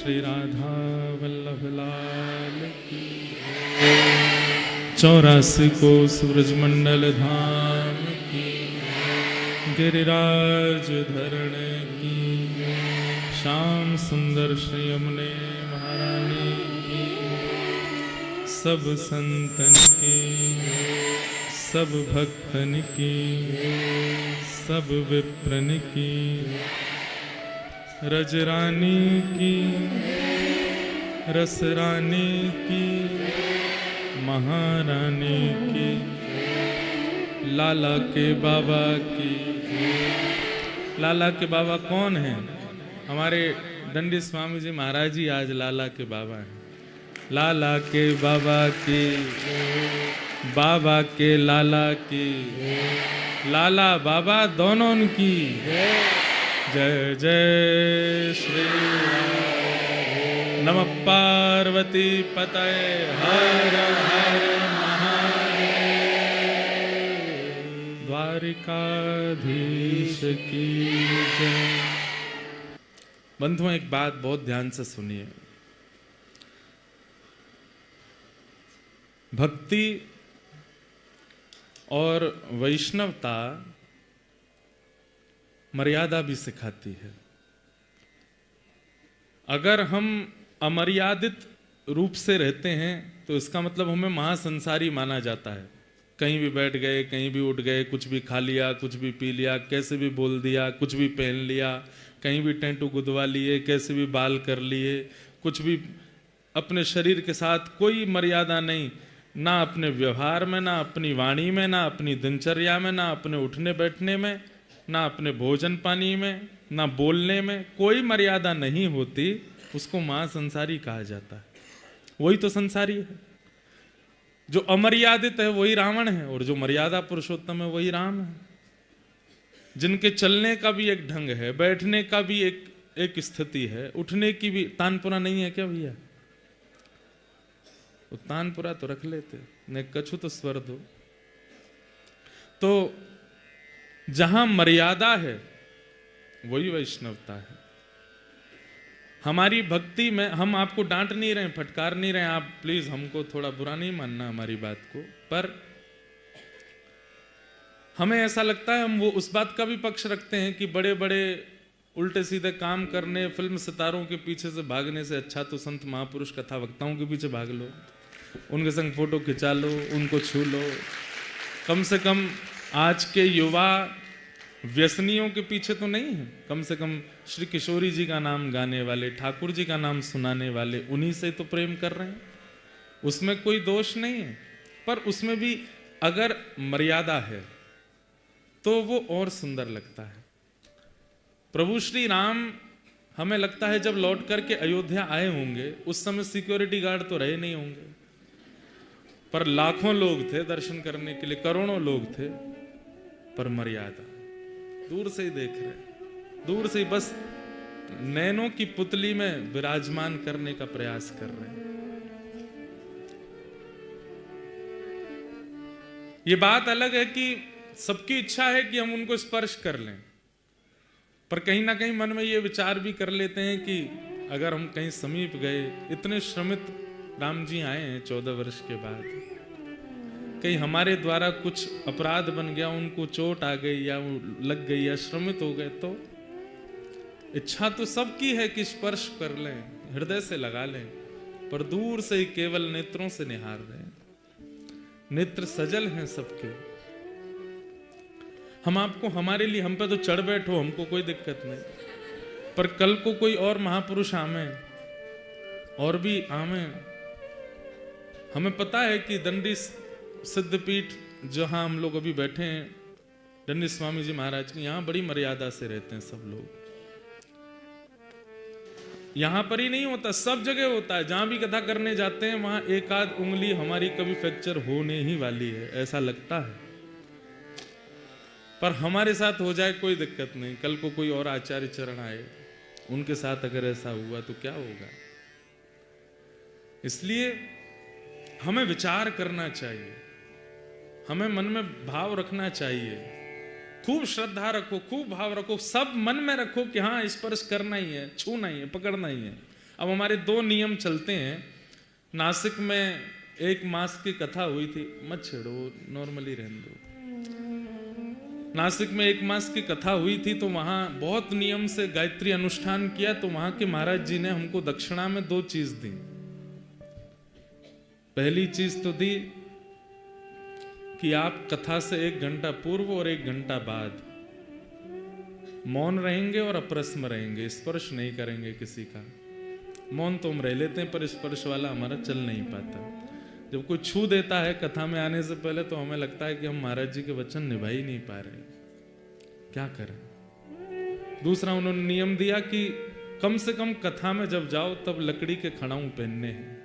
श्री राधा वल्लभ लाल की। 84 कोस ब्रजमंडल धाम की, गिरिराज धरण की, श्याम सुंदर श्री यमुने महारानी की, सब संतन की, सब भक्तन की, सब विप्रन की, रजरानी की, रसरानी की, महारानी की, लाला के बाबा की। लाला के बाबा कौन हैं? हमारे दंडी स्वामी जी महाराज जी आज लाला के बाबा हैं। लाला के बाबा की, बाबा के लाला की, लाला बाबा दोनों की। जय जय श्री राम। नमः पार्वती पतये हर हर महादेव। द्वारिकाधीश की जय। बंधुओं, एक बात बहुत ध्यान से सुनिए। भक्ति और वैष्णवता मर्यादा भी सिखाती है। अगर हम अमर्यादित रूप से रहते हैं तो इसका मतलब हमें महासंसारी माना जाता है। कहीं भी बैठ गए, कहीं भी उठ गए, कुछ भी खा लिया, कुछ भी पी लिया, कैसे भी बोल दिया, कुछ भी पहन लिया, कहीं भी टेंटू गुदवा लिए, कैसे भी बाल कर लिए, कुछ भी अपने शरीर के साथ कोई मर्यादा नहीं, ना अपने व्यवहार में, ना अपनी वाणी में, ना अपनी दिनचर्या में, ना अपने उठने बैठने में, ना अपने भोजन पानी में, ना बोलने में कोई मर्यादा नहीं होती। उसको महासंसारी कहा जाता है। वही तो संसारी है। जो अमर्यादित है वही रावण है, और जो मर्यादा पुरुषोत्तम है वही राम है। जिनके चलने का भी एक ढंग है, बैठने का भी एक स्थिति है, उठने की भी। तानपुरा नहीं है क्या भैया? तो तानपुरा तो रख लेते, ने कछु तो स्वर दो। तो जहां मर्यादा है वही वैष्णवता है। हमारी भक्ति में हम आपको डांट नहीं रहे, फटकार नहीं रहे, आप प्लीज हमको थोड़ा बुरा नहीं मानना हमारी बात को, पर हमें ऐसा लगता है, हम वो उस बात का भी पक्ष रखते हैं कि बड़े बड़े उल्टे सीधे काम करने, फिल्म सितारों के पीछे से भागने से अच्छा तो संत महापुरुष कथा वक्ताओं के पीछे भाग लो, उनके संग फोटो खिंचा लो, उनको छू लो। कम से कम आज के युवा व्यसनियों के पीछे तो नहीं है। कम से कम श्री किशोरी जी का नाम गाने वाले, ठाकुर जी का नाम सुनाने वाले, उन्हीं से तो प्रेम कर रहे हैं। उसमें कोई दोष नहीं है, पर उसमें भी अगर मर्यादा है तो वो और सुंदर लगता है। प्रभु श्री राम, हमें लगता है जब लौट करके अयोध्या आए होंगे उस समय सिक्योरिटी गार्ड तो रहे नहीं होंगे, पर लाखों लोग थे दर्शन करने के लिए, करोड़ों लोग थे, पर मर्यादा। दूर से ही देख रहे, दूर से ही बस नैनों की पुतली में विराजमान करने का प्रयास कर रहे हैं। ये बात अलग है कि सबकी इच्छा है कि हम उनको स्पर्श कर लें, पर कहीं ना कहीं मन में ये विचार भी कर लेते हैं कि अगर हम कहीं समीप गए, इतने श्रमित राम जी आए हैं 14 वर्ष के बाद, कहीं हमारे द्वारा कुछ अपराध बन गया, उनको चोट आ गई या लग गई या श्रमित हो गए, तो इच्छा तो सबकी है कि स्पर्श कर लें, हृदय से लगा लें, पर दूर से ही केवल नेत्रों से निहार रहे हैं। नेत्र सजल हैं सबके। हम आपको, हमारे लिए, हम पे तो चढ़ बैठो, हमको कोई दिक्कत नहीं, पर कल को कोई और महापुरुष आवे और भी आवे। हमें पता है कि दंडी सिद्धपीठ जहां हम लोग अभी बैठे हैं, दंडी स्वामी जी महाराज की, यहां बड़ी मर्यादा से रहते हैं सब लोग। यहां पर ही नहीं होता, सब जगह होता है। जहां भी कथा करने जाते हैं वहां एक आध उंगली हमारी कभी फ्रैक्चर होने ही वाली है, ऐसा लगता है। पर हमारे साथ हो जाए कोई दिक्कत नहीं, कल को कोई और आचार्य चरण आए, उनके साथ अगर ऐसा हुआ तो क्या होगा। इसलिए हमें विचार करना चाहिए, हमें मन में भाव रखना चाहिए, खूब श्रद्धा रखो, खूब भाव रखो, सब मन में रखो कि हाँ स्पर्श करना ही है, छूना ही है, पकड़ना ही है। अब हमारे दो नियम चलते हैं। नासिक में 1 मास की कथा हुई थी, मत छेड़ो, नॉर्मली रहने दो। नासिक में 1 मास की कथा हुई थी, तो वहां बहुत नियम से गायत्री अनुष्ठान किया। तो वहां के महाराज जी ने हमको दक्षिणा में 2 चीज दी। पहली चीज तो दी कि आप कथा से 1 घंटा पूर्व और 1 घंटा बाद मौन रहेंगे और अपरस में रहेंगे, स्पर्श नहीं करेंगे किसी का। मौन तो हम रह लेते हैं, पर स्पर्श वाला हमारा चल नहीं पाता। जब कोई छू देता है कथा में आने से पहले, तो हमें लगता है कि हम महाराज जी के वचन निभा ही नहीं पा रहे, क्या करें। दूसरा उन्होंने नियम दिया कि कम से कम कथा में जब जाओ तब लकड़ी के खड़ाऊ पहनने हैं।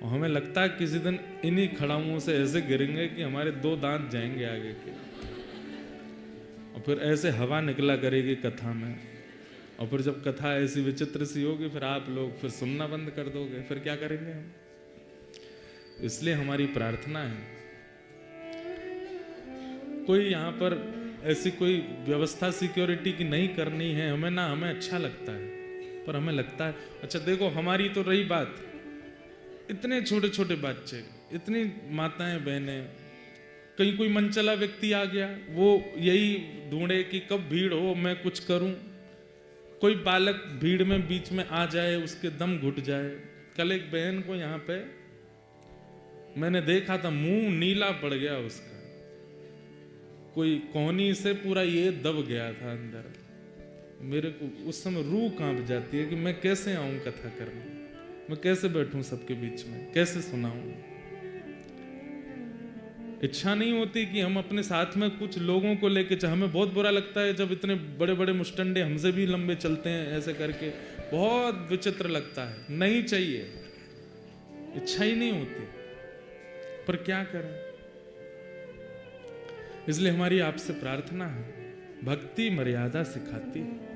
और हमें लगता है किसी दिन इन्हीं खड़ाऊओं से ऐसे गिरेंगे कि हमारे 2 दांत जाएंगे आगे के, और फिर ऐसे हवा निकला करेगी कथा में। और फिर जब कथा ऐसी विचित्र सी होगी, फिर आप लोग फिर सुनना बंद कर दोगे, फिर क्या करेंगे हम। इसलिए हमारी प्रार्थना है, कोई यहाँ पर ऐसी कोई व्यवस्था सिक्योरिटी की नहीं करनी है हमें ना, हमें अच्छा लगता है, पर हमें लगता है अच्छा देखो, हमारी तो रही बात, इतने छोटे छोटे बच्चे, इतनी माताएं बहनें, कहीं कोई मनचला व्यक्ति आ गया, वो यही ढूंढे कि कब भीड़ हो मैं कुछ करूं। कोई बालक भीड़ में बीच में आ जाए, उसके दम घुट जाए। कल एक बहन को यहाँ पे मैंने देखा था, मुंह नीला पड़ गया उसका, कोई कोहनी से पूरा ये दब गया था अंदर। मेरे को उस समय रूह कांप जाती है कि मैं कैसे आऊं कथा करने, मैं कैसे बैठूं सबके बीच में, कैसे सुनाऊं। इच्छा नहीं होती कि हम अपने साथ में कुछ लोगों को लेके, हमें बहुत बुरा लगता है जब इतने बड़े बड़े मुस्टंडे हमसे भी लंबे चलते हैं ऐसे करके, बहुत विचित्र लगता है। नहीं चाहिए, इच्छा ही नहीं होती, पर क्या करें। इसलिए हमारी आपसे प्रार्थना है, भक्ति मर्यादा सिखाती है।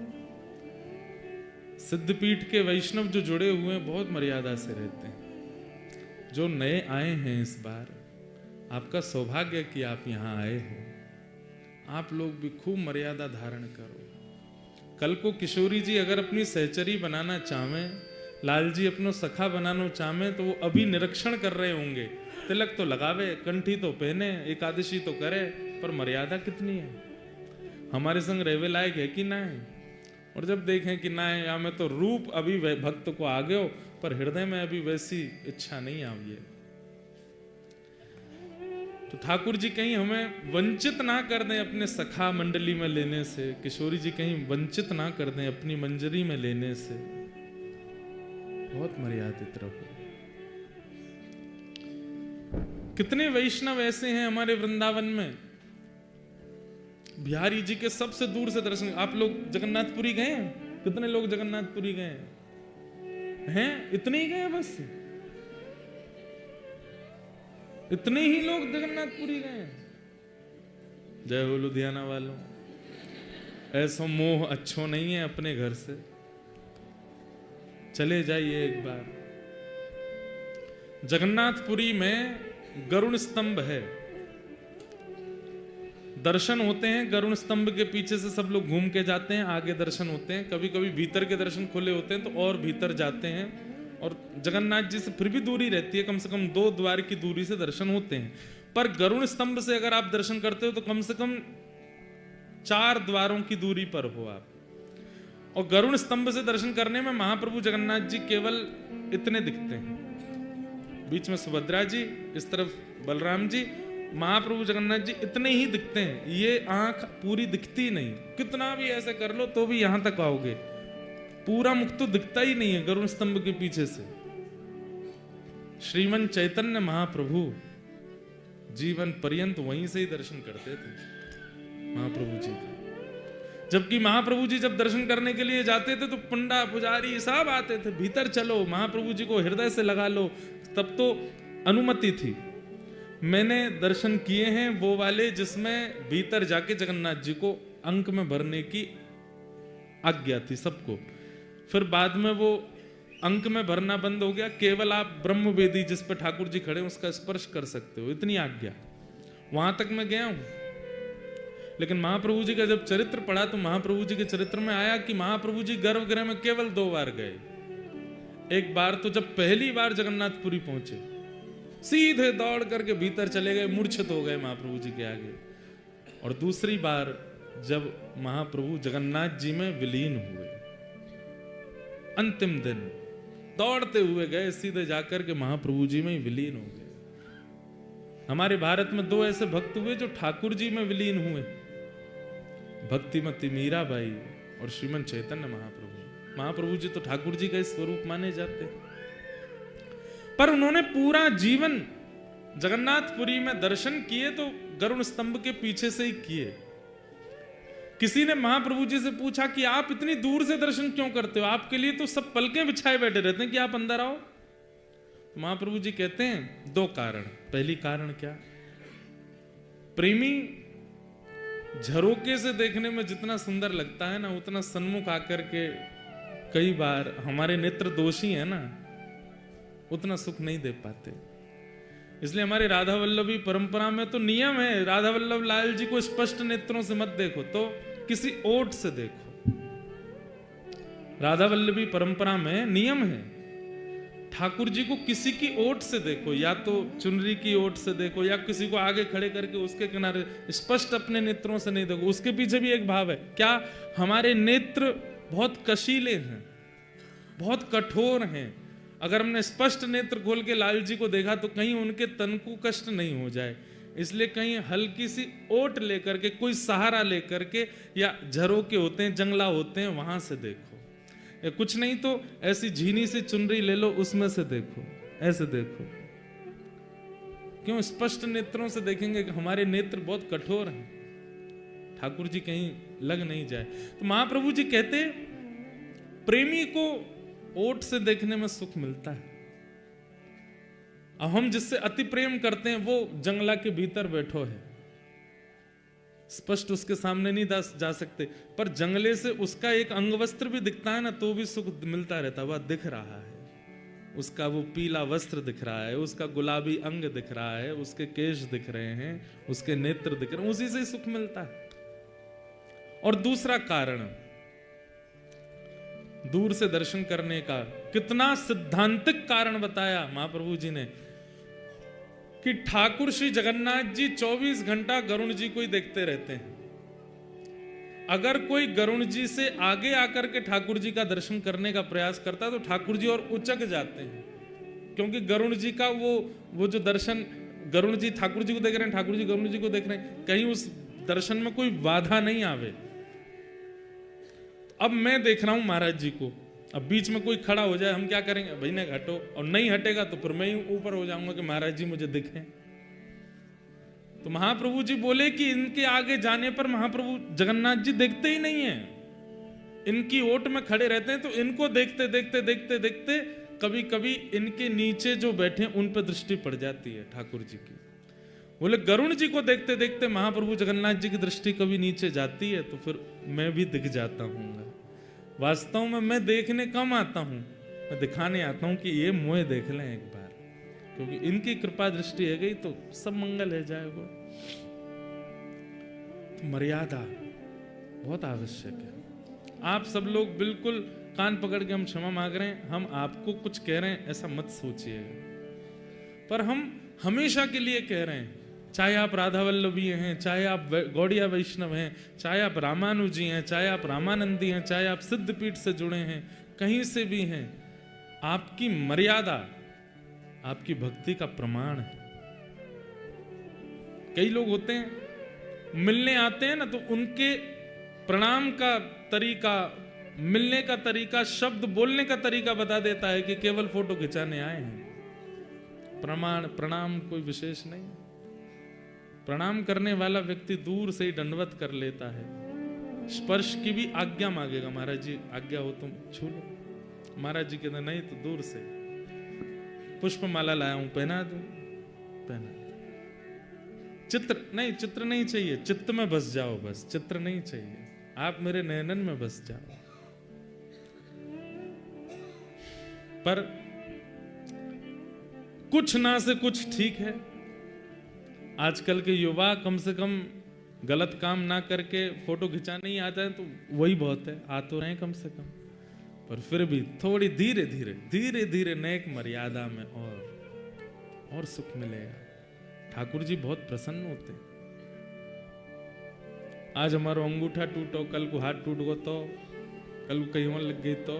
सिद्धपीठ के वैष्णव जो जुड़े हुए हैं बहुत मर्यादा से रहते हैं। जो नए आए हैं इस बार, आपका सौभाग्य कि आप यहां आए हो। आप लोग भी खूब मर्यादा धारण करो। कल को किशोरी जी अगर अपनी सहचरी बनाना चाहें, लाल जी अपनो सखा बनाना चाहें, तो वो अभी निरीक्षण कर रहे होंगे। तिलक तो लगावे, कंठी तो पहने, एकादशी तो करे, पर मर्यादा कितनी है, हमारे संग रहवे लायक है कि ना है। और जब देखें कि ना है, या में तो रूप अभी भक्त को आ गयो, पर हृदय में अभी वैसी इच्छा नहीं आई है। तो ठाकुर जी कहीं हमें वंचित ना कर दें अपने सखा मंडली में लेने से, किशोरी जी कहीं वंचित ना कर दें अपनी मंजरी में लेने से। बहुत मर्यादित रहो। कितने वैष्णव ऐसे हैं हमारे वृंदावन में, बिहारी जी के सबसे दूर से दर्शन। आप लोग जगन्नाथपुरी गए हैं? कितने लोग जगन्नाथपुरी गए हैं? इतने ही गए बस, इतने ही लोग जगन्नाथपुरी गए हैं। जय हो लुधियाना वालों, ऐसा मोह अच्छो नहीं है अपने घर से, चले जाइए एक बार। जगन्नाथपुरी में गरुण स्तंभ है, दर्शन होते हैं। गरुण स्तंभ के पीछे से सब लोग घूम के जाते हैं, आगे दर्शन होते हैं। कभी कभी भीतर के दर्शन खुले होते हैं तो और भीतर जाते हैं, और जगन्नाथ जी से फिर भी दूरी रहती है, कम से कम 2 द्वार की दूरी से दर्शन होते हैं। पर गरुण स्तंभ से अगर आप दर्शन करते हो तो कम से कम 4 द्वारों की दूरी पर हो आप। और गरुण स्तंभ से दर्शन करने में महाप्रभु जगन्नाथ जी केवल इतने दिखते हैं, बीच में सुभद्रा जी, इस तरफ बलराम जी, महाप्रभु जगन्नाथ जी इतने ही दिखते हैं। ये आंख पूरी दिखती नहीं, कितना भी ऐसे कर लो तो भी यहां तक आओगे, पूरा मुख तो दिखता ही नहीं है गरुण स्तंभ के पीछे से। श्रीमन चैतन्य महाप्रभु जीवन पर्यंत वहीं से ही दर्शन करते थे महाप्रभु जी का। जबकि महाप्रभु जी जब दर्शन करने के लिए जाते थे तो पंडा पुजारी सब आते थे, भीतर चलो महाप्रभु जी को हृदय से लगा लो, तब तो अनुमति थी। मैंने दर्शन किए हैं वो वाले जिसमें भीतर जाके जगन्नाथ जी को अंक में भरने की आज्ञा थी सबको। फिर बाद में वो अंक में भरना बंद हो गया, केवल आप ब्रह्म वेदी जिस पर ठाकुर जी खड़े उसका स्पर्श कर सकते हो, इतनी आज्ञा। वहां तक मैं गया हूं। लेकिन महाप्रभु जी का जब चरित्र पढ़ा तो महाप्रभु जी के चरित्र में आया कि महाप्रभु जी गर्भगृह में केवल 2 बार गए, एक बार तो जब पहली बार जगन्नाथपुरी पहुंचे, सीधे दौड़ करके भीतर चले गए, मूर्छित हो गए महाप्रभु जी के आगे। और दूसरी बार जब महाप्रभु जगन्नाथ जी में विलीन हुए, अंतिम दिन दौड़ते हुए गए, सीधे जाकर के महाप्रभु जी में ही विलीन हो गए। हमारे भारत में दो ऐसे भक्त हुए जो ठाकुर जी में विलीन हुए, भक्तिमती मीराबाई और श्रीमन चैतन्य महाप्रभु। महाप्रभु जी तो ठाकुर जी का स्वरूप माने जाते, पर उन्होंने पूरा जीवन जगन्नाथपुरी में दर्शन किए तो गरुड़ स्तंभ के पीछे से ही किए। किसी ने महाप्रभु जी से पूछा कि आप इतनी दूर से दर्शन क्यों करते हो, आपके लिए तो सब पलकें बिछाए बैठे रहते हैं कि आप अंदर आओ। तो महाप्रभु जी कहते हैं दो कारण। पहली कारण क्या, प्रेमी झरोके से देखने में जितना सुंदर लगता है ना, उतना सन्मुख आकर के कई बार हमारे नेत्र दोषी है ना, उतना सुख नहीं दे पाते। इसलिए हमारे राधा वल्लभी परंपरा में तो नियम है, राधा वल्लभ लाल जी को स्पष्ट नेत्रों से मत देखो, तो किसी ओट से देखो। राधा वल्लभी परंपरा में नियम है, ठाकुर जी को किसी की ओट से देखो, या तो चुनरी की ओट से देखो, या किसी को आगे खड़े करके उसके किनारे, स्पष्ट अपने नेत्रों से नहीं देखो। उसके पीछे भी एक भाव है, क्या हमारे नेत्र बहुत कशीले हैं, बहुत कठोर हैं। अगर हमने स्पष्ट नेत्र खोल के लाल जी को देखा तो कहीं उनके तन को कष्ट नहीं हो जाए, इसलिए कहीं हल्की सी ओट लेकर के, कोई सहारा लेकर के, या झरोके होते हैं, जंगला होते हैं, वहां से देखो, या कुछ नहीं तो ऐसी झीनी सी चुनरी ले लो, उसमें से देखो, ऐसे देखो। क्यों स्पष्ट नेत्रों से देखेंगे कि हमारे नेत्र बहुत कठोर हैं, ठाकुर जी कहीं लग नहीं जाए। तो महाप्रभु जी कहते प्रेमी को ओट से देखने में सुख मिलता है। अब हम जिससे अति प्रेम करते हैं वो जंगला के भीतर बैठो है, स्पष्ट उसके सामने नहीं जा सकते, पर जंगले से उसका एक अंग वस्त्र भी दिखता है ना, तो भी सुख मिलता रहता है। वह दिख रहा है, उसका वो पीला वस्त्र दिख रहा है, उसका गुलाबी अंग दिख रहा है, उसके केश दिख रहे हैं, उसके नेत्र दिख रहे हैं, उसी से ही सुख मिलता है। और दूसरा कारण, दूर से दर्शन करने का कितना सिद्धांतिक कारण बताया महाप्रभु जी ने, कि ठाकुर श्री जगन्नाथ जी 24 घंटा गरुण जी को ही देखते रहते हैं। अगर कोई गरुण जी से आगे आकर के ठाकुर जी का दर्शन करने का प्रयास करता तो ठाकुर जी और उचक जाते हैं, क्योंकि गरुण जी का वो जो दर्शन, गरुण जी ठाकुर जी को देख रहे हैं, ठाकुर जी गरुण जी को देख रहे हैं, कहीं उस दर्शन में कोई बाधा नहीं आवे। अब मैं देख रहा हूं महाराज जी को, अब बीच में कोई खड़ा हो जाए, हम क्या करेंगे, भाई ने हटो, और नहीं हटेगा तो फिर मैं ही ऊपर हो जाऊंगा कि महाराज जी मुझे दिखें। तो महाप्रभु जी बोले कि इनके आगे जाने पर महाप्रभु जगन्नाथ जी देखते ही नहीं है, इनकी ओट में खड़े रहते हैं, तो इनको देखते देखते देखते देखते कभी कभी इनके नीचे जो बैठे उन पर दृष्टि पड़ जाती है ठाकुर जी की। बोले गरुण जी को देखते देखते महाप्रभु जगन्नाथ जी की दृष्टि कभी नीचे जाती है, तो फिर मैं भी दिख जाता हूँ। वास्तव में मैं देखने कम आता हूँ, मैं दिखाने आता हूँ कि ये मोए देख लें एक बार, क्योंकि इनकी कृपा दृष्टि है गई तो सब मंगल है जाएगा। तो मर्यादा बहुत आवश्यक है। आप सब लोग बिल्कुल कान पकड़ के हम क्षमा मांग रहे हैं, हम आपको कुछ कह रहे हैं ऐसा मत सोचिएगा, पर हम हमेशा के लिए कह रहे हैं, चाहे आप राधा वल्लभी हैं, चाहे आप गौड़िया वैष्णव हैं, चाहे आप रामानुजी हैं, चाहे आप रामानंदी हैं, चाहे आप सिद्धपीठ से जुड़े हैं, कहीं से भी हैं, आपकी मर्यादा आपकी भक्ति का प्रमाण है। कई लोग होते हैं मिलने आते हैं ना, तो उनके प्रणाम का तरीका, मिलने का तरीका, शब्द बोलने का तरीका बता देता है कि केवल फोटो खिंचाने आए हैं। प्रणाम कोई विशेष नहीं। प्रणाम करने वाला व्यक्ति दूर से ही दंडवत कर लेता है, स्पर्श की भी आज्ञा मांगेगा, महाराज जी आज्ञा हो तुम छू लो। महाराज जी कहते नहीं तो दूर से पुष्प माला लाया हूं, पहना दो, पहना। चित्र नहीं चाहिए, चित्त में बस जाओ, बस चित्र नहीं चाहिए, आप मेरे नयनन में बस जाओ। पर कुछ ना से कुछ ठीक है। आजकल के युवा कम से कम गलत काम ना करके फोटो खिंचाने ही आ जाए तो वही बहुत है, आ तो रहे कम से कम। पर फिर भी थोड़ी धीरे धीरे नेक मर्यादा में और सुख मिलेगा। ठाकुर जी बहुत प्रसन्न होते। आज हमारा अंगूठा टूटो, कल को हाथ टूट गो तो, कल को कहीं और लग गई तो,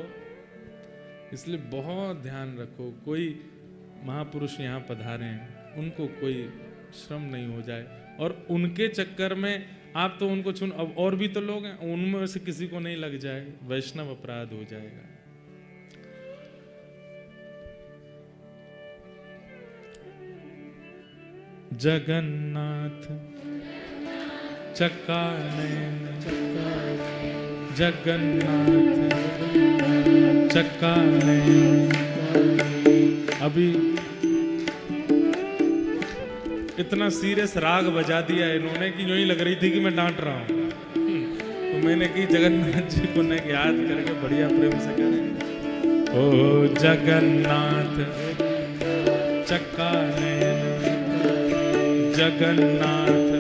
इसलिए बहुत ध्यान रखो। कोई महापुरुष यहाँ पधारे हैं, उनको कोई श्रम नहीं हो जाए, और उनके चक्कर में आप तो उनको छून, अब और भी तो लोग हैं, उनमें से किसी को नहीं लग जाए, वैष्णव अपराध हो जाएगा। जगन्नाथ चक्कानयन, जगन्नाथ चक्कानयन। अभी इतना सीरियस राग बजा दिया इन्होंने कि यूं ही लग रही थी कि मैं डांट रहा हूं। तो मैंने की जगन्नाथ जी को ने याद करके बढ़िया प्रेम से करें। ओ जगन्नाथ चक्कानयन, जगन्नाथ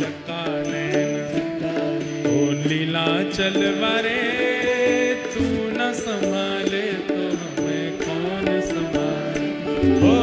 चक्कानयन। ओ नीलाचल वारे तू न संभाले तो हमें कौन संभाले। ओ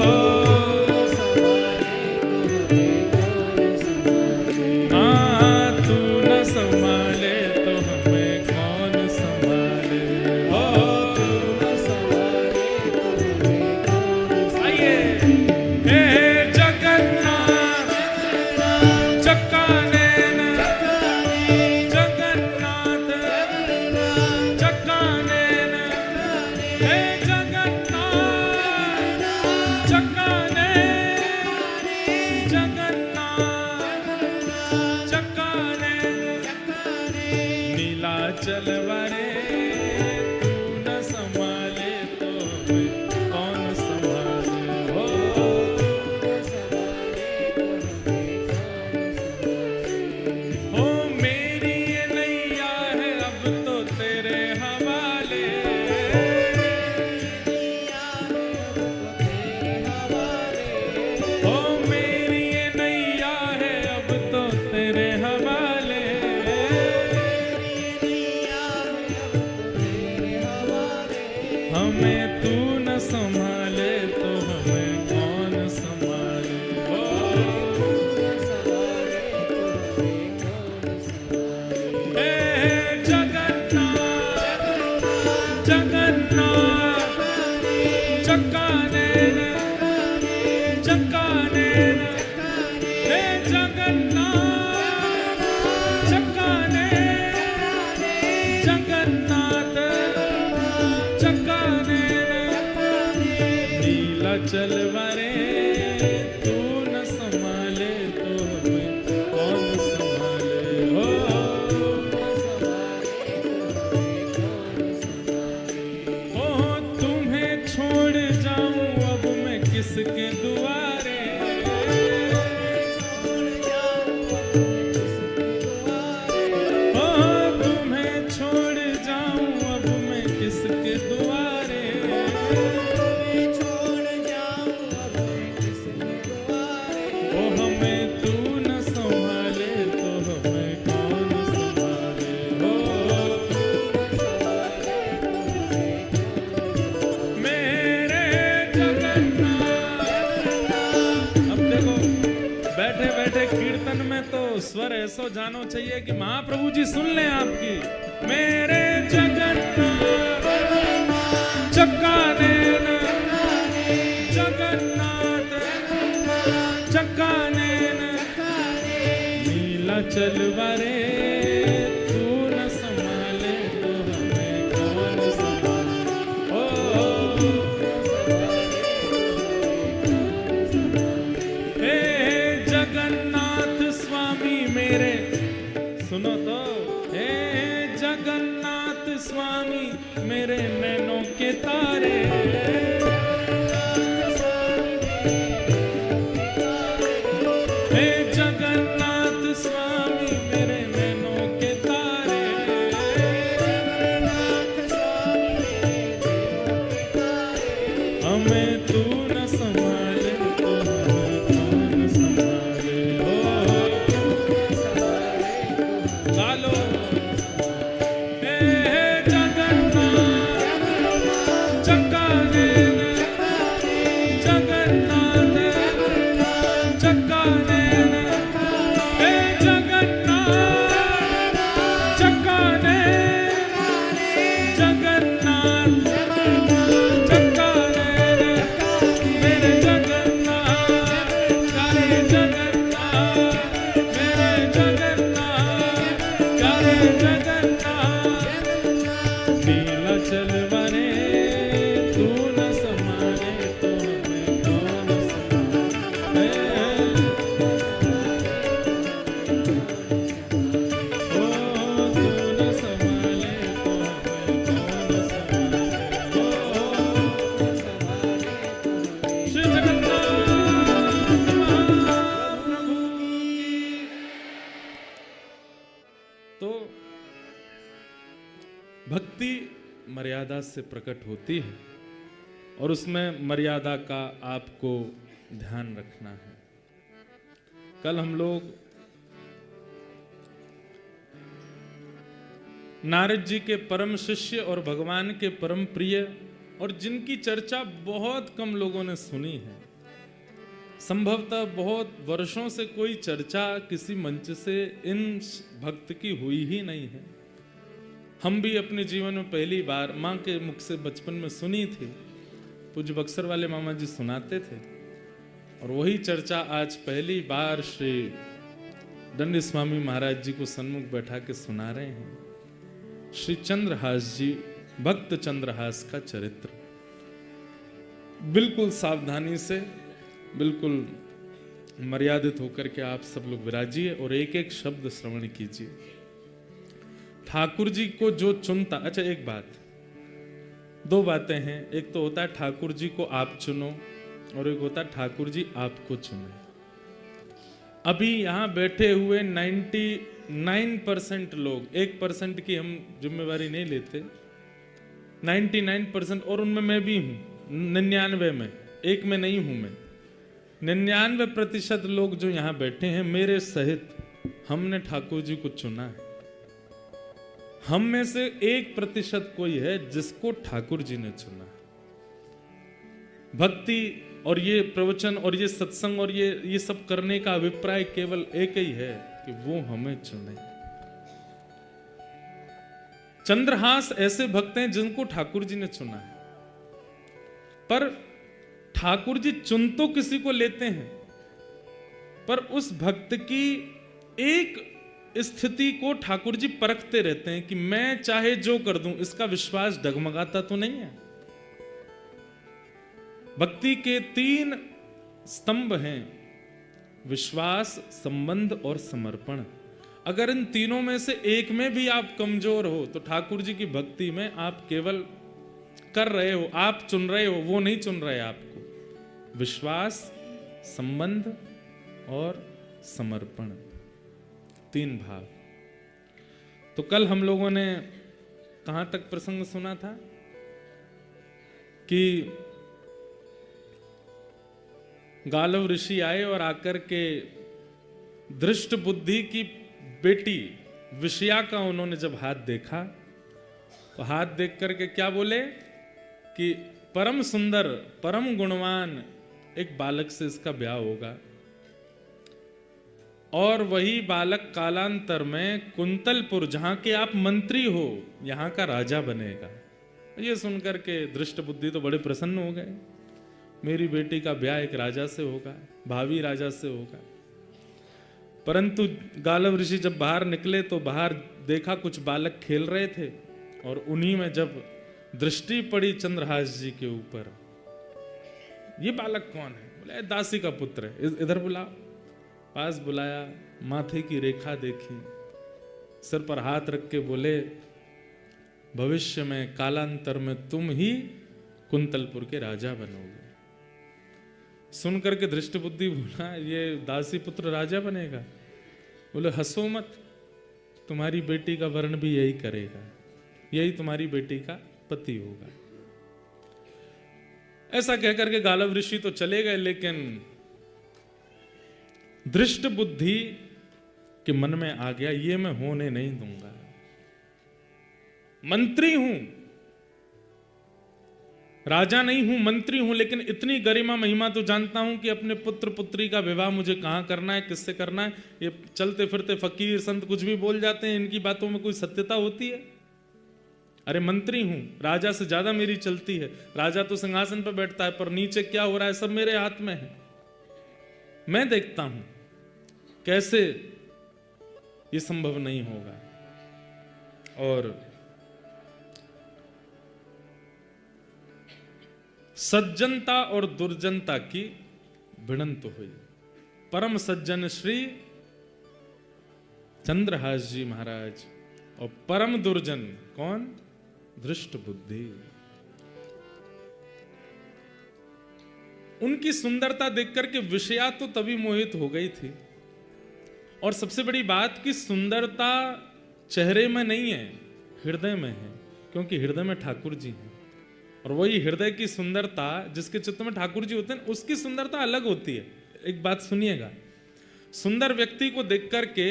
स्वर ऐसा जानो चाहिए कि महाप्रभु जी सुन लें आपकी। मेरे जगन्नाथ चक्कानयन, जगन्नाथ चक्कानयन। नीलाचल वारे तू न संभाले तो हमें कौन संभाले। ओ हे जगन्नाथ स्वामी मेरे, सुनो तो, हे जगन्नाथ स्वामी मेरे नैनों के तारे। हे जगन्नाथ स्वामी मेरे नैनों के तारे। हमें तू न संभाले तो हमें कौन संभाले। गालो हे जगन्नाथ तो भक्ति मर्यादा से प्रकट होती है और उसमें मर्यादा का आपको ध्यान रखना है। कल हम लोग नारद जी के परम शिष्य और भगवान के परम प्रिय और जिनकी चर्चा बहुत कम लोगों ने सुनी है, संभवतः बहुत वर्षों से कोई चर्चा किसी मंच से इन भक्त की हुई ही नहीं है। हम भी अपने जीवन में पहली बार माँ के मुख से बचपन में सुनी थी, पूज्य बक्सर वाले मामा जी सुनाते थे, और वही चर्चा आज पहली बार श्री दंडी स्वामी महाराज जी को सन्मुख बैठा के सुना रहे हैं। श्री चंद्रहास जी, भक्त चंद्रहास का चरित्र बिल्कुल सावधानी से, बिल्कुल मर्यादित होकर के आप सब लोग विराजिए और एक एक शब्द श्रवण कीजिए। ठाकुर जी को जो चुनता, अच्छा एक बात, दो बातें हैं, एक तो होता है ठाकुर जी को आप चुनो और एक होता है ठाकुर जी आपको चुने। अभी यहां बैठे हुए 99% लोग, 1% की हम जिम्मेवारी नहीं लेते, 99%, और उनमें मैं भी हूं, 99 में, एक में नहीं हूं मैं, 99% लोग जो यहां बैठे हैं मेरे सहित, हमने ठाकुर जी को चुना है। हम में से 1% कोई है जिसको ठाकुर जी ने चुना। भक्ति और ये प्रवचन और ये सत्संग और ये सब करने का अभिप्राय केवल एक ही है कि वो हमें चुने। चंद्रहास ऐसे भक्त हैं जिनको ठाकुर जी ने चुना है, पर ठाकुर जी चुन तो किसी को लेते हैं, पर उस भक्त की एक स्थिति को ठाकुर जी परखते रहते हैं कि मैं चाहे जो कर दूं, इसका विश्वास डगमगाता तो नहीं है। भक्ति के 3 स्तंभ हैं, विश्वास, संबंध और समर्पण। अगर इन तीनों में से एक में भी आप कमजोर हो तो ठाकुर जी की भक्ति में आप केवल कर रहे हो, आप चुन रहे हो, वो नहीं चुन रहे आपको। विश्वास, संबंध और समर्पण, 3 भाव। तो कल हम लोगों ने कहां तक प्रसंग सुना था कि गालव ऋषि आए और आकर के दृष्ट बुद्धि की बेटी विषया का उन्होंने जब हाथ देखा तो हाथ देख करके क्या बोले कि परम सुंदर, परम गुणवान एक बालक से इसका ब्याह होगा, और वही बालक कालांतर में कुंतलपुर, जहां के आप मंत्री हो, यहां का राजा बनेगा। ये सुनकर के दृष्ट बुद्धि तो बड़े प्रसन्न हो गए, मेरी बेटी का ब्याह एक राजा से होगा, भावी राजा से होगा। परंतु गालव ऋषि जब बाहर निकले तो बाहर देखा कुछ बालक खेल रहे थे, और उन्हीं में जब दृष्टि पड़ी चंद्रहास जी के ऊपर, ये बालक कौन है? बोले दासी का पुत्र है, इधर बुलाओ। पास बुलाया, माथे की रेखा देखी, सिर पर हाथ रख के बोले भविष्य में कालांतर में तुम ही कुंतलपुर के राजा बनोगे। सुनकर के दृष्ट बुद्धि बोला ये दासी पुत्र राजा बनेगा? बोले हंसो मत, तुम्हारी बेटी का वर्ण भी यही करेगा, यही तुम्हारी बेटी का पति होगा। ऐसा कहकर के गालव ऋषि तो चले गए, लेकिन दृष्ट बुद्धि के मन में आ गया ये मैं होने नहीं दूंगा। मंत्री हूं, राजा नहीं हूं, मंत्री हूं, लेकिन इतनी गरिमा महिमा तो जानता हूं कि अपने पुत्र पुत्री का विवाह मुझे कहां करना है, किससे करना है। ये चलते फिरते फकीर संत कुछ भी बोल जाते हैं, इनकी बातों में कोई सत्यता होती है? अरे मंत्री हूं, राजा से ज्यादा मेरी चलती है। राजा तो सिंहासन पर बैठता है, पर नीचे क्या हो रहा है सब मेरे हाथ में है, मैं देखता हूं। कैसे ये संभव नहीं होगा? और सज्जनता और दुर्जनता की भिड़ंत हुई। परम सज्जन श्री चंद्रहास जी महाराज और परम दुर्जन कौन? दृष्ट बुद्धि। उनकी सुंदरता देखकर के विषया तो तभी मोहित हो गई थी, और सबसे बड़ी बात कि सुंदरता चेहरे में नहीं है, हृदय में है, क्योंकि हृदय में ठाकुर जी हैं। और वही हृदय की सुंदरता, जिसके चित्त में ठाकुर जी होते हैं, उसकी सुंदरता अलग होती है। एक बात सुनिएगा, सुंदर व्यक्ति को देख करके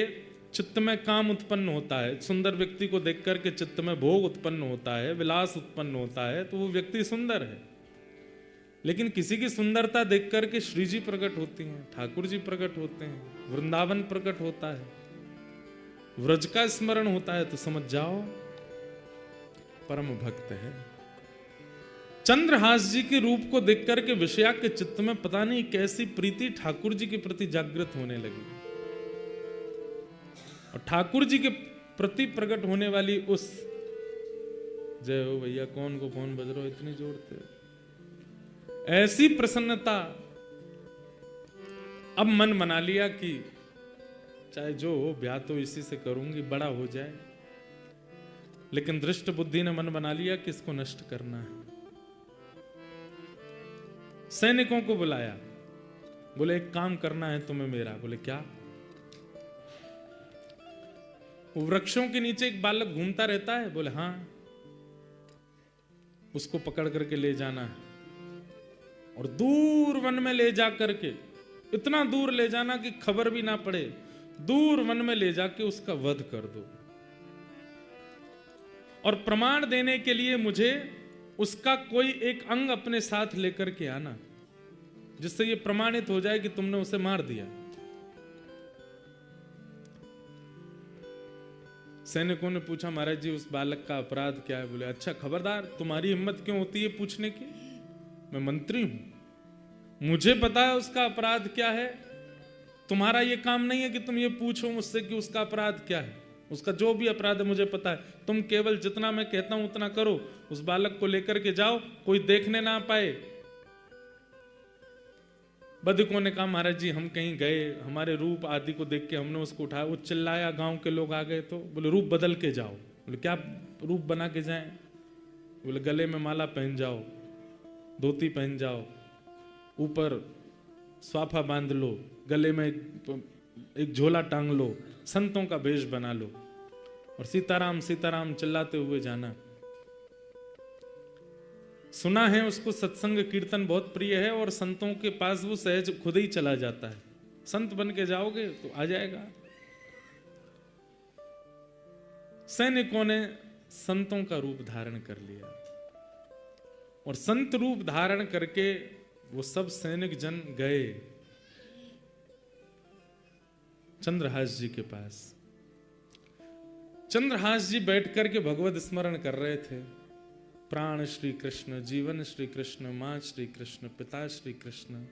चित्त में काम उत्पन्न होता है, सुंदर व्यक्ति को देख करके चित्त में भोग उत्पन्न होता है, विलास उत्पन्न होता है, तो वो व्यक्ति सुंदर है। लेकिन किसी की सुंदरता देख करके श्री जी प्रकट होती हैं, ठाकुर जी प्रकट होते हैं, वृंदावन प्रकट होता है, व्रज का स्मरण होता है, तो समझ जाओ परम भक्त है। चंद्रहास जी के रूप को देख करके विषया के चित्त में पता नहीं कैसी प्रीति ठाकुर जी के प्रति जागृत होने लगी, और ठाकुर जी के प्रति प्रकट होने वाली उस, जय हो भैया, कौन को फोन बज रहा हो इतनी जोर से, ऐसी प्रसन्नता, अब मन बना लिया कि चाहे जो हो ब्याह तो इसी से करूंगी, बड़ा हो जाए। लेकिन दृष्ट बुद्धि ने मन बना लिया कि इसको नष्ट करना है। सैनिकों को बुलाया, बोले एक काम करना है तुम्हें मेरा। बोले क्या? वृक्षों के नीचे एक बालक घूमता रहता है। बोले हाँ, उसको पकड़ करके ले जाना है और दूर वन में ले जा करके, इतना दूर ले जाना कि खबर भी ना पड़े, दूर वन में ले जाके उसका वध कर दो, और प्रमाण देने के लिए मुझे उसका कोई एक अंग अपने साथ लेकर के आना, जिससे यह प्रमाणित हो जाए कि तुमने उसे मार दिया। सैनिकों ने पूछा, महाराज जी उस बालक का अपराध क्या है? बोले अच्छा, खबरदार, तुम्हारी हिम्मत क्यों होती है पूछने की? मैं मंत्री हूं, मुझे पता है उसका अपराध क्या है। तुम्हारा यह काम नहीं है कि तुम ये पूछो मुझसे कि उसका अपराध क्या है। उसका जो भी अपराध है मुझे पता है। तुम केवल जितना मैं कहता हूं उतना करो, उस बालक को लेकर के जाओ, कोई देखने ना पाए। बदकों ने कहा, महाराज जी हम कहीं गए, हमारे रूप आदि को देख के हमने उसको उठाया, वो चिल्लाया, गांव के लोग आ गए तो बोले रूप बदल के जाओ। बोले क्या रूप बना के जाएं? बोले गले में माला पहन जाओ, धोती पहन जाओ, ऊपर स्वाफा बांध लो, गले में एक झोला टांग लो, संतों का भेष बना लो और सीताराम सीताराम चिल्लाते हुए जाना। सुना है उसको सत्संग कीर्तन बहुत प्रिय है और संतों के पास वो सहज खुद ही चला जाता है। संत बन के जाओगे तो आ जाएगा। सैनिकों ने संतों का रूप धारण कर लिया और संत रूप धारण करके वो सब सैनिक जन गए चंद्रहास जी के पास। चंद्रहास जी बैठ करके भगवत स्मरण कर रहे थे। प्राण श्री कृष्ण, जीवन श्री कृष्ण, मां श्री कृष्ण, पिता श्री कृष्ण,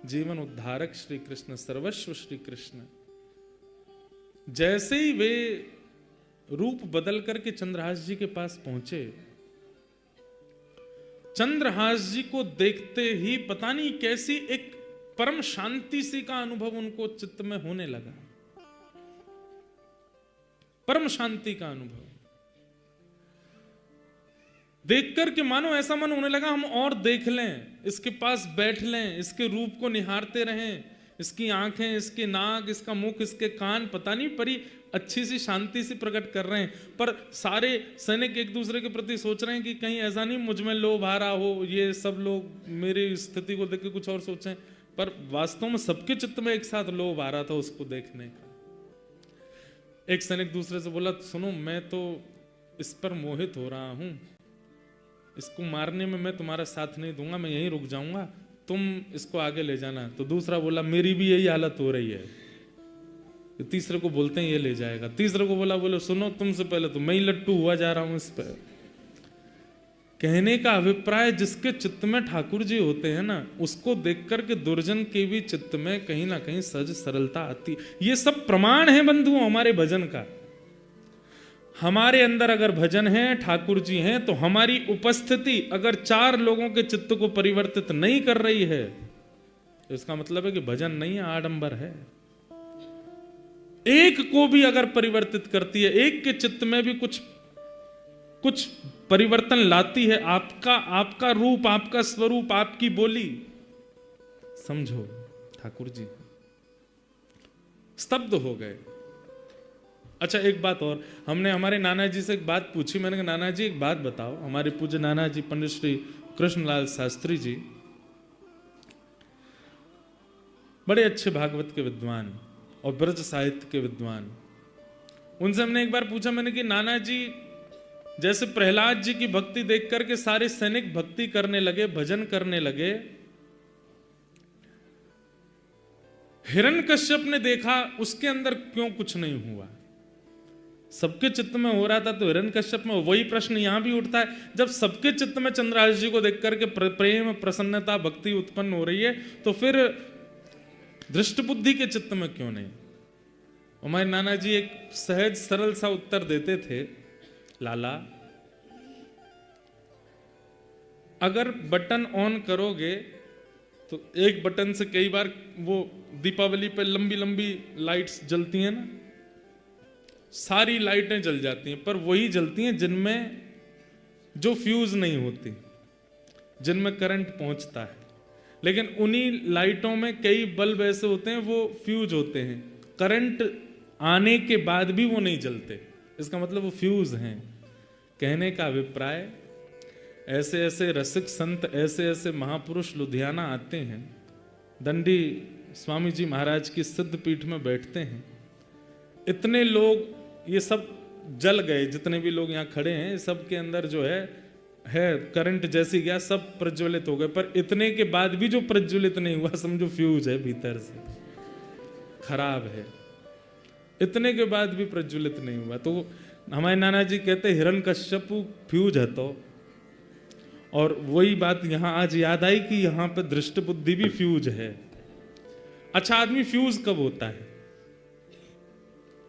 जीवन उद्धारक श्री कृष्ण, सर्वस्व श्री कृष्ण। जैसे ही वे रूप बदल करके चंद्रहास जी के पास पहुंचे, चंद्रहास जी को देखते ही पता नहीं कैसी एक परम शांति सी का अनुभव उनको चित्त में होने लगा, परम शांति का अनुभव देख करके मानो ऐसा मन होने लगा हम और देख लें, इसके पास बैठ लें, इसके रूप को निहारते रहें, इसकी आंखें, इसके नाक, इसका मुख, इसके कान, पता नहीं परी अच्छी सी शांति सी प्रकट कर रहे हैं। पर सारे सैनिक एक दूसरे के प्रति सोच रहे हैं कि कहीं ऐसा नहीं मुझ में लोभ आ रहा हो, ये सब लोग मेरी स्थिति को देख के कुछ और सोचें। पर वास्तव में सबके चित्त में एक साथ लोभ आ रहा था उसको देखने का। एक सैनिक दूसरे से बोला, सुनो मैं तो इस पर मोहित हो रहा हूं, इसको मारने में मैं तुम्हारा साथ नहीं दूंगा, मैं यहीं रुक जाऊंगा, तुम इसको आगे ले जाना। तो दूसरा बोला, मेरी भी यही हालत हो रही है। तो तीसरे को बोलते हैं ये ले जाएगा। तीसरे को बोले सुनो तुमसे पहले तो मैं ही लट्टू हुआ जा रहा हूं इस पर। कहने का अभिप्राय जिसके चित्त में ठाकुर जी होते हैं ना, उसको देख करके दुर्जन के भी चित्त में कहीं ना कहीं सहज सरलता आती। ये सब प्रमाण है बंधुओं हमारे भजन का। हमारे अंदर अगर भजन है, ठाकुर जी हैं, तो हमारी उपस्थिति अगर 4 लोगों के चित्त को परिवर्तित नहीं कर रही है, तो इसका मतलब है कि भजन नहीं है, आडंबर है। एक को भी अगर परिवर्तित करती है, एक के चित्त में भी कुछ परिवर्तन लाती है, आपका रूप, आपका स्वरूप, आपकी बोली, समझो ठाकुर जी स्तब्ध हो गए। अच्छा एक बात और, हमने हमारे नाना जी से एक बात पूछी, मैंने कहा नाना जी एक बात बताओ, हमारे पूज्य नाना जी पंडित श्री कृष्णलाल शास्त्री जी बड़े अच्छे भागवत के विद्वान और ब्रज साहित्य के विद्वान, उनसे हमने एक बार पूछा, मैंने कि नाना जी जैसे प्रहलाद जी की भक्ति देख करके सारे सैनिक भक्ति करने लगे, भजन करने लगे, हिरण्यकश्यप ने देखा उसके अंदर क्यों कुछ नहीं हुआ? सबके चित्त में हो रहा था तो हिरण्यकश्यप में, वही प्रश्न यहां भी उठता है, जब सबके चित्त में चंद्रहास जी को देख करके प्रेम प्रसन्नता भक्ति उत्पन्न हो रही है, तो फिर दृष्ट बुद्धि के चित्त में क्यों नहीं? हमारे नाना जी एक सहज सरल सा उत्तर देते थे, लाला अगर बटन ऑन करोगे तो एक बटन से कई बार वो दीपावली पे लंबी लंबी लाइट्स जलती हैं ना, सारी लाइटें जल जाती हैं, पर वही जलती हैं जिनमें जो फ्यूज नहीं होती, जिनमें करंट पहुंचता है। लेकिन उन्हीं लाइटों में कई बल्ब ऐसे होते हैं वो फ्यूज होते हैं, करंट आने के बाद भी वो नहीं जलते, इसका मतलब वो फ्यूज हैं। कहने का अभिप्राय, ऐसे ऐसे रसिक संत, ऐसे ऐसे महापुरुष लुधियाना आते हैं, दंडी स्वामी जी महाराज की सिद्ध पीठ में बैठते हैं, इतने लोग ये सब जल गए, जितने भी लोग यहाँ खड़े हैं सब के अंदर जो है करंट जैसी गया, सब प्रज्वलित हो गए, पर इतने के बाद भी जो प्रज्वलित नहीं हुआ समझो फ्यूज है, भीतर से खराब है, इतने के बाद भी प्रज्वलित नहीं हुआ। तो हमारे नाना जी कहते हिरण्यकश्यप फ्यूज है, तो और वही बात यहां आज याद आई कि यहां पे दृष्ट बुद्धि भी फ्यूज है। अच्छा आदमी फ्यूज कब होता है?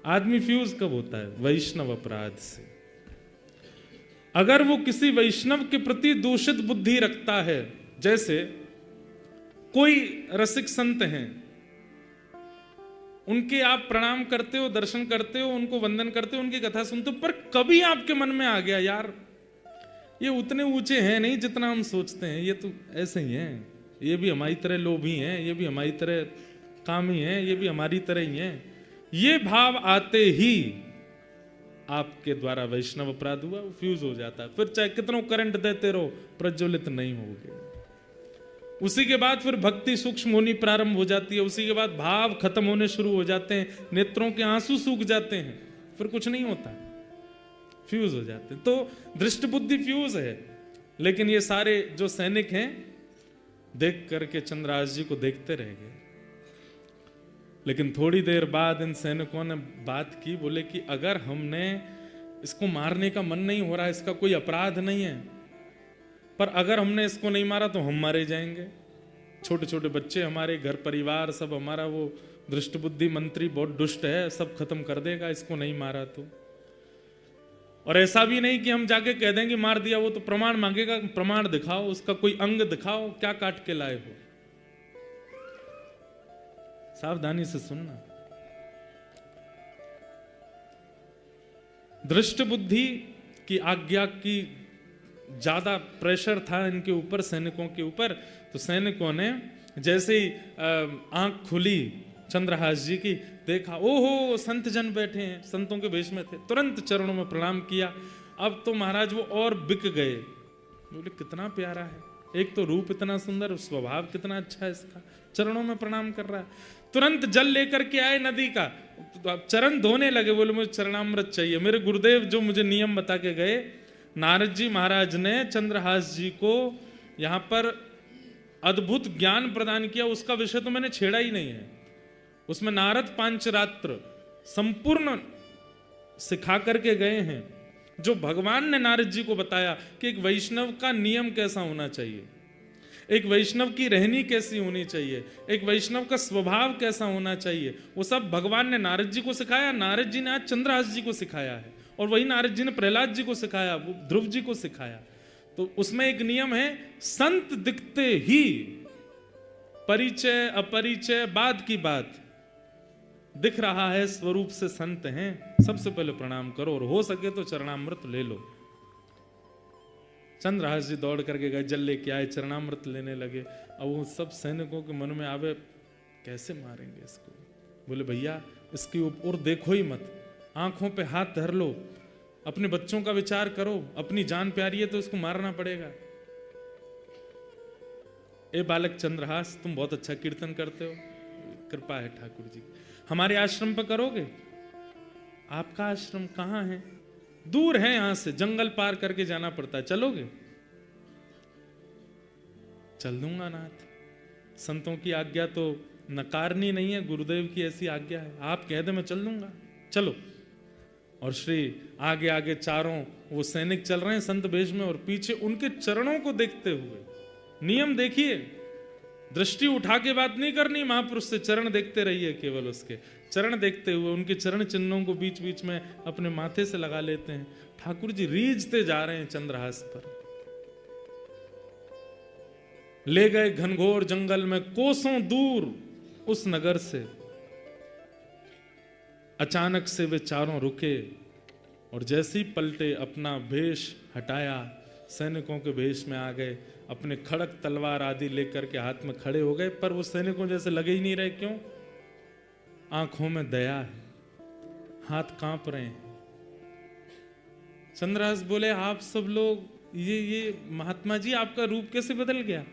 आदमी फ्यूज कब होता है? वैष्णव अपराध से। अगर वो किसी वैष्णव के प्रति दूषित बुद्धि रखता है, जैसे कोई रसिक संत हैं, उनके आप प्रणाम करते हो, दर्शन करते हो, उनको वंदन करते हो, उनकी कथा सुनते हो, पर कभी आपके मन में आ गया यार ये उतने ऊंचे हैं नहीं जितना हम सोचते हैं, ये तो ऐसे ही हैं, ये भी हमारी तरह लोभी हैं, ये भी हमारी तरह कामी हैं, ये भी हमारी तरह ही हैं, ये भाव आते ही आपके द्वारा वैष्णव अपराध हुआ, वो फ्यूज हो जाता है। फिर चाहे कितना करंट देते रहो प्रज्वलित नहीं होगे। उसी के बाद फिर भक्ति सूक्ष्म होनी प्रारंभ हो जाती है, उसी के बाद भाव खत्म होने शुरू हो जाते हैं, नेत्रों के आंसू सूख जाते हैं, फिर कुछ नहीं होता, फ्यूज हो जाते हैं। तो दृष्ट बुद्धि फ्यूज है। लेकिन ये सारे जो सैनिक हैं देख करके चंद्रहास जी को देखते रह गए। लेकिन थोड़ी देर बाद इन सैनिकों ने बात की, बोले कि अगर हमने इसको मारने का मन नहीं हो रहा, इसका कोई अपराध नहीं है, पर अगर हमने इसको नहीं मारा तो हम मारे जाएंगे, छोटे छोटे बच्चे, हमारे घर परिवार सब, हमारा वो दृष्ट बुद्धि मंत्री बहुत दुष्ट है, सब खत्म कर देगा इसको नहीं मारा तो। और ऐसा भी नहीं कि हम जाके कह देंगे मार दिया, वो तो प्रमाण मांगेगा, प्रमाण दिखाओ, उसका कोई अंग दिखाओ, क्या काट के लाए हो। सावधानी से सुनना। दृष्ट बुद्धि की आज्ञा की ज्यादा प्रेशर था इनके ऊपर, सैनिकों के ऊपर। तो सैनिकों ने जैसे ही आंख खुली चंद्रहास जी की, देखा ओहो संत जन बैठे हैं, संतों के वेश में थे, तुरंत चरणों में प्रणाम किया। अब तो महाराज वो और बिक गए, बोले कितना प्यारा है, एक तो रूप इतना सुंदर, स्वभाव कितना अच्छा है इसका, चरणों में प्रणाम कर रहा है। तुरंत जल लेकर के आए नदी का, तो चरण धोने लगे, बोले मुझे चरणामृत चाहिए। मेरे गुरुदेव जो मुझे नियम बता के गए, नारद जी महाराज ने चंद्रहास जी को यहां पर अद्भुत ज्ञान प्रदान किया, उसका विषय तो मैंने छेड़ा ही नहीं है। उसमें नारद पांचरात्र संपूर्ण सिखा करके गए हैं, जो भगवान ने नारद जी को बताया कि एक वैष्णव का नियम कैसा होना चाहिए, एक वैष्णव की रहनी कैसी होनी चाहिए, एक वैष्णव का स्वभाव कैसा होना चाहिए, वो सब भगवान ने नारद जी को सिखाया। नारद जी ने आज चंद्रहास जी को सिखाया है, और वही नारद जी ने प्रहलाद जी को सिखाया, वो ध्रुव जी को सिखाया। तो उसमें एक नियम है, संत दिखते ही परिचय अपरिचय बाद की बात, दिख रहा है स्वरूप से संत हैं, सबसे पहले प्रणाम करो, और हो सके तो चरणामृत ले लो। चंद्रहास जी दौड़ करके गए, जल लेके आए, चरणामृत लेने लगे। अब वो सब सैनिकों के मन में आवे कैसे मारेंगे इसको, बोले भैया इसकी ओर देखो ही मत, आंखों पे हाथ धर लो, अपने बच्चों का विचार करो, अपनी जान प्यारी है तो उसको मारना पड़ेगा। ए बालक चंद्रहास, तुम बहुत अच्छा कीर्तन करते हो, कृपा है ठाकुर जी, हमारे आश्रम पर करोगे? आपका आश्रम कहाँ है? दूर है, यहां से जंगल पार करके जाना पड़ता है, चलोगे? चल दूंगा नाथ, संतों की आज्ञा तो नकारनी नहीं है, गुरुदेव की ऐसी आज्ञा है, आप कह दे मैं चल दूंगा, चलो। और श्री आगे आगे चारों वो सैनिक चल रहे हैं संत वेश में, और पीछे उनके चरणों को देखते हुए, नियम देखिए, दृष्टि उठा के बात नहीं करनी महापुरुष से, चरण देखते रहिए, केवल उसके चरण देखते हुए उनके चरण चिन्हों को बीच बीच में अपने माथे से लगा लेते हैं। ठाकुर जी रीझते जा रहे हैं चंद्रहास पर। ले गए घनघोर जंगल में, कोसों दूर उस नगर से। अचानक से वे चारों रुके और जैसे ही पलटे, अपना भेष हटाया, सैनिकों के भेष में आ गए, अपने खड़क तलवार आदि लेकर के हाथ में खड़े हो गए। पर वो सैनिकों जैसे लगे ही नहीं रहे। क्यों? आंखों में दया है, हाथ कांप रहे हैं। चंद्रहास बोले, आप सब लोग ये महात्मा जी, आपका रूप कैसे बदल गया?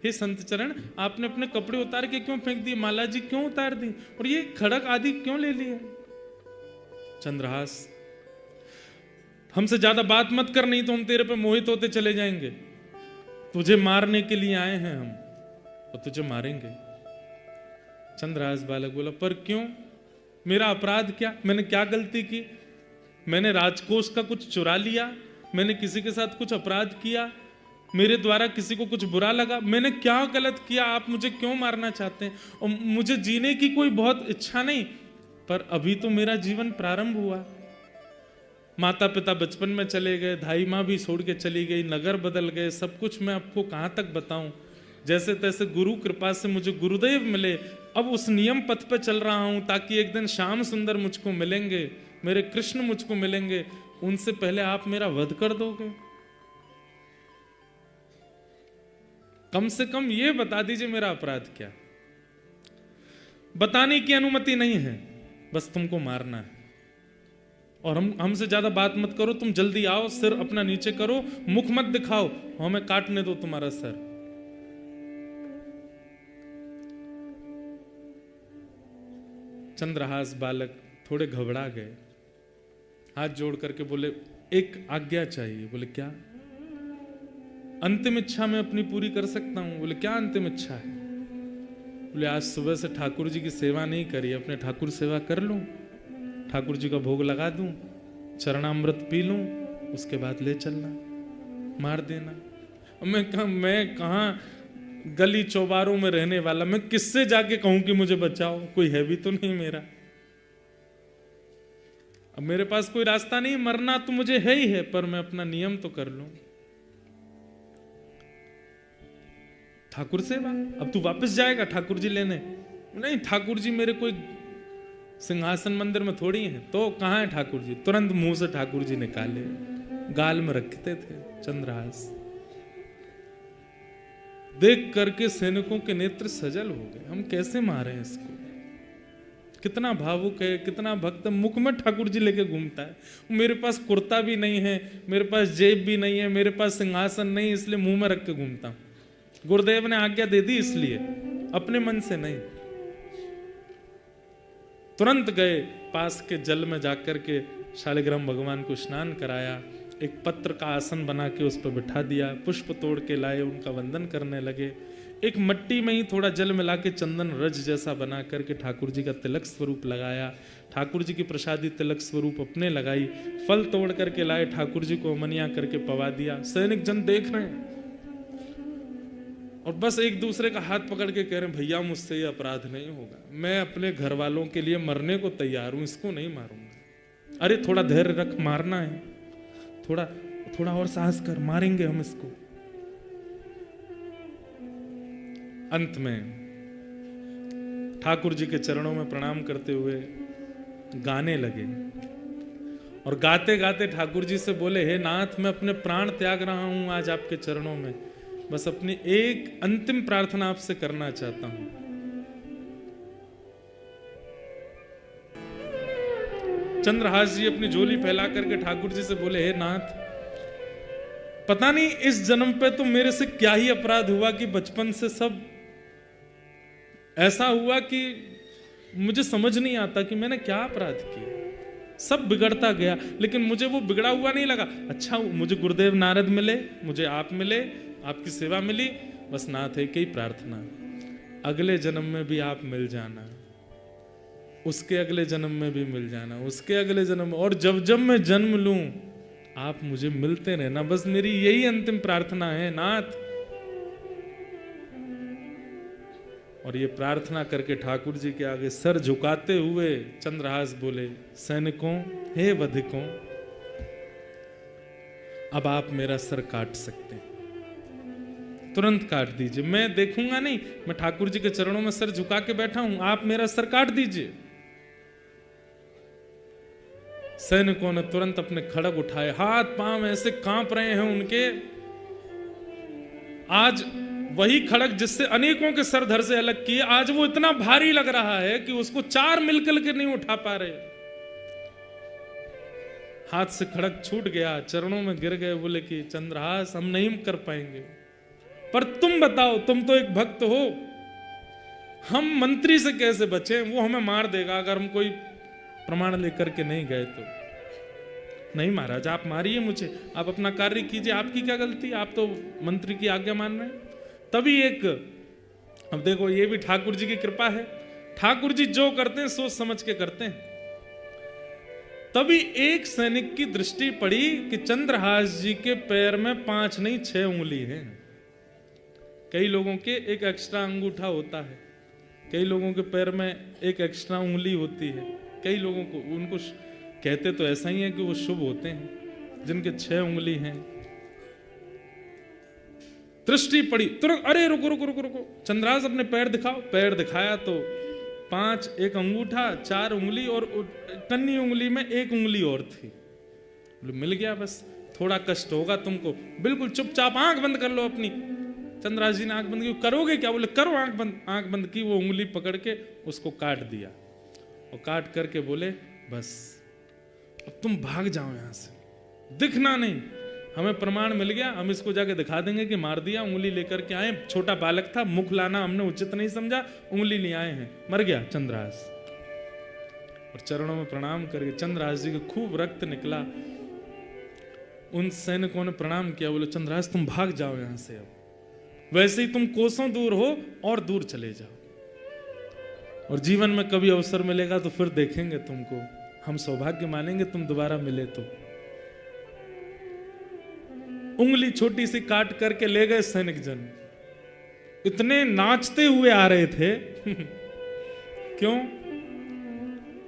हे संत चरण, आपने अपने कपड़े उतार के क्यों फेंक दिए? माला जी क्यों उतार दी? और ये खड़क आदि क्यों ले लिए? चंद्रहास, हमसे ज्यादा बात मत कर, नहीं तो हम तेरे पे मोहित होते चले जाएंगे। तुझे मारने के लिए आए हैं हम, और तुझे मारेंगे। चंद्रहास बालक बोला, पर क्यों? मेरा अपराध क्या? मैंने क्या गलती की? मैंने राजकोष का कुछ चुरा लिया? मैंने किसी के साथ कुछ अपराध किया? मेरे द्वारा किसी को कुछ बुरा लगा? मैंने क्या गलत किया? आप मुझे क्यों मारना चाहते हैं? और मुझे जीने की कोई बहुत इच्छा नहीं, पर अभी तो मेरा जीवन प्रारंभ हुआ। माता पिता बचपन में चले गए, धाई माँ भी छोड़ के चली गई, नगर बदल गए, सब कुछ मैं आपको कहाँ तक बताऊं। जैसे तैसे गुरु कृपा से मुझे गुरुदेव मिले, अब उस नियम पथ पे चल रहा हूं, ताकि एक दिन श्याम सुंदर मुझको मिलेंगे, मेरे कृष्ण मुझको मिलेंगे, उनसे पहले आप मेरा वध कर दोगे। कम से कम ये बता दीजिए मेरा अपराध क्या? बताने की अनुमति नहीं है, बस तुमको मारना है। और हमसे ज्यादा बात मत करो, तुम जल्दी आओ, सिर अपना नीचे करो, मुख मत दिखाओ, हमें काटने दो तुम्हारा सर। चंद्रहास बालक थोड़े घबरा गए, हाथ जोड़ करके बोले, एक आज्ञा चाहिए। बोले क्या? अंतिम इच्छा मैं अपनी पूरी कर सकता हूं। बोले क्या अंतिम इच्छा है? बोले आज सुबह से ठाकुर जी की सेवा नहीं करी, अपने ठाकुर सेवा कर लूं, ठाकुर जी का भोग लगा दूं, चरणामृत पी लूं, उसके बाद ले चलना, मार देना। मैं कहां गली चौबारों में रहने वाला, मैं किससे जाके कहूं कि मुझे बचाओ? कोई है भी तो नहीं मेरा। अब मेरे पास कोई रास्ता नहीं, मरना तो मुझे है ही है, पर मैं अपना नियम तो कर लूं। ठाकुर सेवा? अब तू वापस जाएगा ठाकुर जी लेने? नहीं, ठाकुर जी मेरे कोई सिंहासन मंदिर में थोड़ी है। तो कहां है ठाकुर जी? तुरंत मुंह से ठाकुर जी निकाले, गाल में रखते थे चंद्रहास। देख करके सैनिकों के नेत्र सजल हो गए, हम कैसे मारे इसको? कितना भावुक है, कितना भक्त, मुख में ठाकुर जी लेके घूमता है। मेरे पास कुर्ता भी नहीं है, मेरे पास जेब भी नहीं है, मेरे पास सिंहासन नहीं, इसलिए मुंह में रख के घूमता हूं। गुरुदेव ने आज्ञा दे दी इसलिए, अपने मन से नहीं। तुरंत गए पास के जल में जाकर के शालिग्राम भगवान को स्नान कराया, एक पत्र का आसन बना के उस पर बिठा दिया, पुष्प तोड़ के लाए, उनका वंदन करने लगे। एक मट्टी में ही थोड़ा जल मिला के चंदन रज जैसा बना करके ठाकुर जी का तिलक स्वरूप लगाया, ठाकुर जी की प्रसादी तिलक स्वरूप अपने लगाई, फल तोड़ करके लाए, ठाकुर जी को अमनिया करके पवा दिया। सैनिक जन देख रहे हैं और बस एक दूसरे का हाथ पकड़ के कह रहे हैं, भैया मुझसे ये अपराध नहीं होगा, मैं अपने घर वालों के लिए मरने को तैयार हूं, इसको नहीं मारूंगा। अरे थोड़ा धैर्य रख, मारना है, थोड़ा और साहस कर, मारेंगे हम इसको। अंत में ठाकुर जी के चरणों में प्रणाम करते हुए गाने लगे और गाते गाते ठाकुर जी से बोले, हे नाथ, मैं अपने प्राण त्याग रहा हूं आज आपके चरणों में, बस अपनी एक अंतिम प्रार्थना आपसे करना चाहता हूं। चंद्रहास जी अपनी झोली फैला करके ठाकुर जी से बोले, हे नाथ, पता नहीं इस जन्म पे तो मेरे से क्या ही अपराध हुआ कि बचपन से सब ऐसा हुआ कि मुझे समझ नहीं आता कि मैंने क्या अपराध किया। सब बिगड़ता गया, लेकिन मुझे वो बिगड़ा हुआ नहीं लगा। अच्छा, मुझे गुरुदेव नारद मिले, मुझे आप मिले, आपकी सेवा मिली, बस नाथ एक ही प्रार्थना, अगले जन्म में भी आप मिल जाना, उसके अगले जन्म में भी मिल जाना, उसके अगले जन्म, और जब जब मैं जन्म लूं आप मुझे मिलते रहना, बस मेरी यही अंतिम प्रार्थना है नाथ। और ये प्रार्थना करके ठाकुर जी के आगे सर झुकाते हुए चंद्रहास बोले, सैनिकों, हे वधिकों, अब आप मेरा सर काट सकते हैं, तुरंत काट दीजिए, मैं देखूंगा नहीं, मैं ठाकुर जी के चरणों में सर झुका के बैठा हूं, आप मेरा सर काट दीजिए। सैनिकों ने तुरंत अपने खड़ग उठाए, हाथ पांव ऐसे कांप रहे हैं उनके। आज वही खड़ग जिससे अनेकों के सर धड़ से अलग किए, आज वो इतना भारी लग रहा है कि उसको चार मिलकर के नहीं उठा पा रहे। हाथ से खड़ग छूट गया, चरणों में गिर गए, बोले कि चंद्रहास हम नहीं कर पाएंगे, पर तुम बताओ, तुम तो एक भक्त हो, हम मंत्री से कैसे बचे? वो हमें मार देगा अगर हम कोई प्रमाण लेकर के नहीं गए तो। नहीं महाराज, आप मारिए मुझे, आप अपना कार्य कीजिए, आपकी क्या गलती, आप तो मंत्री की आज्ञा मान रहे हैं। तभी एक, अब देखो ये भी ठाकुर जी की कृपा है, ठाकुर जी जो करते हैं सोच समझ के करते हैं। तभी एक सैनिक की दृष्टि पड़ी कि चंद्रहास जी के पैर में 5 नहीं 6 उंगली है। कई लोगों के एक एक्स्ट्रा अंगूठा होता है, कई लोगों के पैर में एक एक्स्ट्रा उंगली होती है, कई लोगों को, उनको कहते तो ऐसा ही है कि वो शुभ होते हैं, जिनके 6 उंगली हैं। दृष्टि पड़ी तुरंत, अरे रुको रुको रुको रुको, चंद्रहास अपने पैर दिखाओ। पैर दिखाया तो 5, एक अंगूठा, 4 उंगली, और कन्नी उंगली में 1 उंगली और थी। मिल गया, बस थोड़ा कष्ट होगा तुमको, बिल्कुल चुपचाप आंख बंद कर लो अपनी। चंद्रहास जी ने आंख बंद की, करोगे क्या? बोले करो आंख बंद। आंख बंद की, वो उंगली पकड़ के उसको काट दिया, और काट करके बोले बस अब तुम भाग जाओ यहां से, दिखना नहीं, हमें प्रमाण मिल गया, हम इसको जाके दिखा देंगे कि मार दिया। उंगली लेकर के आए, छोटा बालक था, मुख लाना हमने उचित नहीं समझा, उंगली ले आए हैं, मर गया चंद्रहास। और चरणों में प्रणाम करके चंद्रहास जी को खूब रक्त निकला। उन सैनिकों ने प्रणाम किया, बोले चंद्रहास तुम भाग जाओ यहां से, अब वैसे ही तुम कोसों दूर हो और दूर चले जाओ, और जीवन में कभी अवसर मिलेगा तो फिर देखेंगे तुमको, हम सौभाग्य मानेंगे तुम दोबारा मिले तो। उंगली छोटी सी काट करके ले गए सैनिक जन, इतने नाचते हुए आ रहे थे क्यों?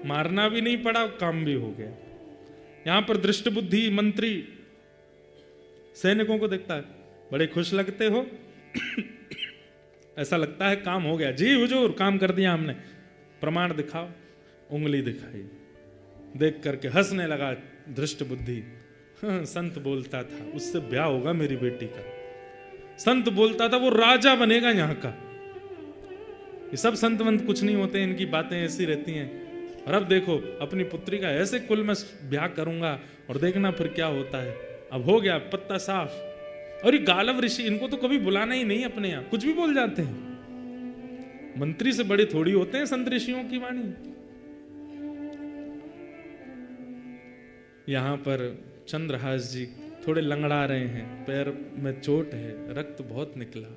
मारना भी नहीं पड़ा, काम भी हो गया। यहां पर दृष्ट बुद्धि मंत्री सैनिकों को देखता है, बड़े खुश लगते हो ऐसा लगता है काम हो गया। जी हुजूर, काम कर दिया हमने, प्रमाण दिखाओ। उंगली दिखाई, देख करके हंसने लगा दृष्ट बुद्धि। संत बोलता था उससे ब्याह होगा मेरी बेटी का, संत बोलता था वो राजा बनेगा यहाँ का। ये सब संत वंत कुछ नहीं होते, इनकी बातें ऐसी रहती हैं। और अब देखो अपनी पुत्री का ऐसे कुल में ब्याह करूंगा, और देखना फिर क्या होता है। अब हो गया पत्ता साफ। और ये गालव ऋषि, इनको तो कभी बुलाना ही नहीं अपने यहाँ, कुछ भी बोल जाते हैं। मंत्री से बड़े थोड़ी होते हैं संत ऋषियों की वाणी। यहां पर चंद्रहास जी थोड़े लंगड़ा रहे हैं, पैर में चोट है, रक्त बहुत निकला।